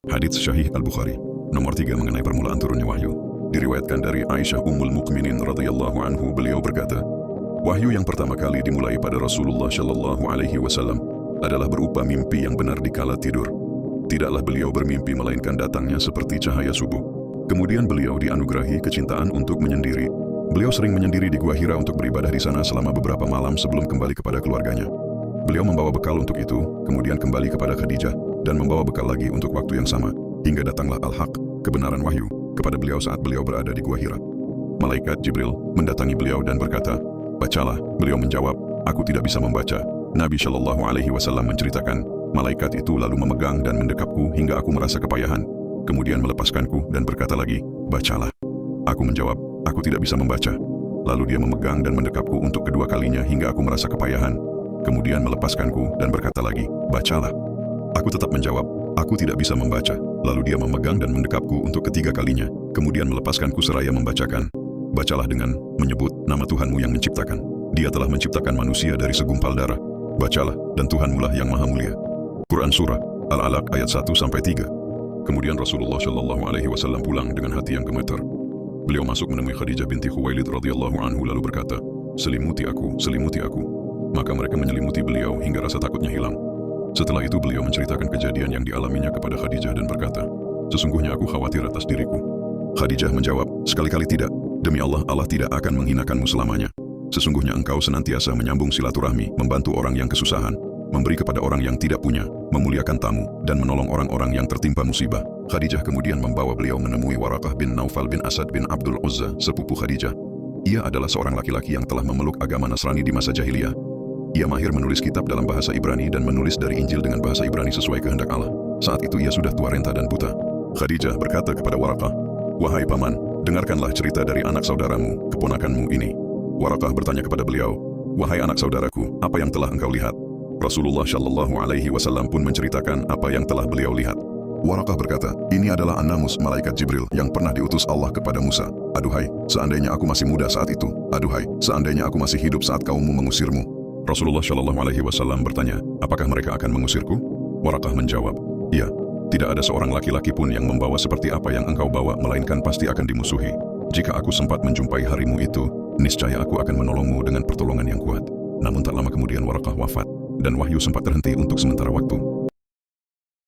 Hadits Syahih Al-Bukhari, nomor 3 mengenai permulaan turunnya wahyu. Diriwayatkan dari Aisyah Ummul Mukminin radhiyallahu anhu, beliau berkata, wahyu yang pertama kali dimulai pada Rasulullah Shallallahu Alaihi Wasallam adalah berupa mimpi yang benar di kala tidur. Tidaklah beliau bermimpi melainkan datangnya seperti cahaya subuh. Kemudian beliau dianugerahi kecintaan untuk menyendiri. Beliau sering menyendiri di Gua Hira untuk beribadah di sana selama beberapa malam sebelum kembali kepada keluarganya. Beliau membawa bekal untuk itu, kemudian kembali kepada Khadijah dan membawa bekal lagi untuk waktu yang sama, hingga datanglah Al-Haq, kebenaran wahyu, kepada beliau saat beliau berada di Gua Hira. Malaikat Jibril mendatangi beliau dan berkata, bacalah. Beliau menjawab, aku tidak bisa membaca. Nabi Shallallahu Alaihi Wasallam menceritakan, malaikat itu lalu memegang dan mendekapku hingga aku merasa kepayahan, kemudian melepaskanku dan berkata lagi, bacalah. Aku menjawab, aku tidak bisa membaca. Lalu dia memegang dan mendekapku untuk kedua kalinya hingga aku merasa kepayahan, kemudian melepaskanku dan berkata lagi, bacalah. Aku tetap menjawab, aku tidak bisa membaca. Lalu dia memegang dan mendekapku untuk ketiga kalinya, kemudian melepaskanku seraya membacakan, bacalah dengan menyebut nama Tuhanmu yang menciptakan. Dia telah menciptakan manusia dari segumpal darah. Bacalah, dan Tuhanmulah yang maha mulia. Quran Surah Al-Alaq ayat 1-3. Kemudian Rasulullah Shallallahu Alaihi Wasallam pulang dengan hati yang gemetar. Beliau masuk menemui Khadijah binti Khuwailid radhiyallahu anhu lalu berkata, selimuti aku, selimuti aku. Maka mereka menyelimuti beliau hingga rasa takutnya hilang. Setelah itu beliau menceritakan kejadian yang dialaminya kepada Khadijah dan berkata, sesungguhnya aku khawatir atas diriku. Khadijah menjawab, sekali-kali tidak. Demi Allah, Allah tidak akan menghinakanmu selamanya. Sesungguhnya engkau senantiasa menyambung silaturahmi, membantu orang yang kesusahan, memberi kepada orang yang tidak punya, memuliakan tamu, dan menolong orang-orang yang tertimpa musibah. Khadijah kemudian membawa beliau menemui Waraqah bin Naufal bin Asad bin Abdul Uzza, sepupu Khadijah. Ia adalah seorang laki-laki yang telah memeluk agama Nasrani di masa jahiliyah. Ia mahir menulis kitab dalam bahasa Ibrani dan menulis dari Injil dengan bahasa Ibrani sesuai kehendak Allah. Saat itu ia sudah tua renta dan buta. Khadijah berkata kepada Waraqah, wahai paman, dengarkanlah cerita dari anak saudaramu, keponakanmu ini. Waraqah bertanya kepada beliau, wahai anak saudaraku, apa yang telah engkau lihat? Rasulullah Shallallahu Alaihi Wasallam pun menceritakan apa yang telah beliau lihat. Waraqah berkata, ini adalah An-Namus, malaikat Jibril yang pernah diutus Allah kepada Musa. Aduhai, seandainya aku masih muda saat itu. Aduhai, seandainya aku masih hidup saat kaummu mengusirmu. Rasulullah Shallallahu Alaihi Wasallam bertanya, apakah mereka akan mengusirku? Waraqah menjawab, iya. Tidak ada seorang laki-laki pun yang membawa seperti apa yang engkau bawa, melainkan pasti akan dimusuhi. Jika aku sempat menjumpai harimu itu, niscaya aku akan menolongmu dengan pertolongan yang kuat. Namun tak lama kemudian Waraqah wafat, dan wahyu sempat terhenti untuk sementara waktu.